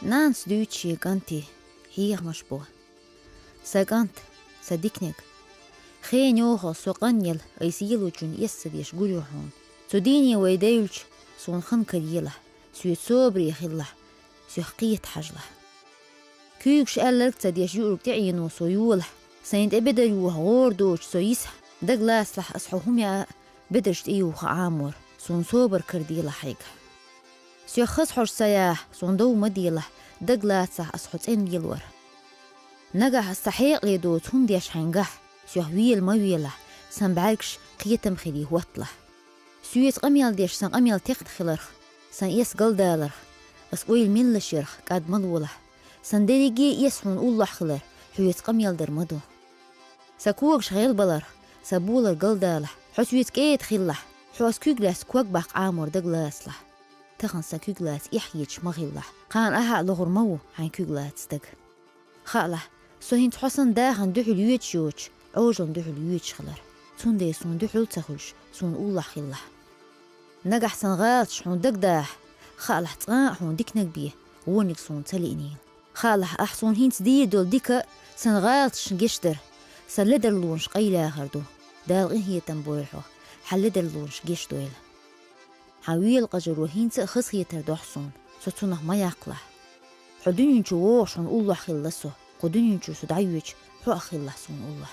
Nans duchi ganti hier mashbo. Sagant sadiknek. Geen ogen so kanjel is yilujun yessevish guluhon. Sudini weidulch son khan kariyla. Suet sobri khilla. Suhqiyat hajla. Küyükş ellek tadiş yuruk ta'yinu so yula. Saint ebeda yuha gordoch so yisa. Daglas lah ashuhum ya بدرشت إيوخ عامور صون صوبر كرديلا حيقة سيخص حر سياح صون دو مديلا دقلاتسا أصحوت إن يلور نجح الصحيق ليدوت هم ديش حنجح سيهويل مويلا سنبعكش قيتم خلي وطلة سيوت قميل ديش سن قميل تخت خلرخ سن يس قلدالرخ أسقويل من لشيرخ قاد مدولة سن ديجي يسحون الله خلر حيوت قميل در مدو سكوك شغيل بلر سبولر قلدالح حسويت كيت خلح حواس كوغلاس كوك باق عامور دقلاس لح تخنسا كوغلاس يحييش مغيلح قان أها لغر مو عن كوغلاس دق خالح سوهين تحسن داخن دوحو اليوت شوش عوجن دوحو اليوت شخلر سون دي سون دوحو تخلش سون أولا خلح نجح سنغالت شحون دق داح خالح تغان حون ديك نقبيه وونيك سون تلينيل خالح أحسون هين تدير دول ديكا سنغالت شنجشتر سلدر لونش قيلا غردو دالغين هي تنبويحو حلدر لونش جيش دويل حويل قجر وهين تأخص هي تردوحسون ستونه ما يقلح حدون ينشو ووشون الله خلصو قدون ينشو سدعيوش حو أخلصون الله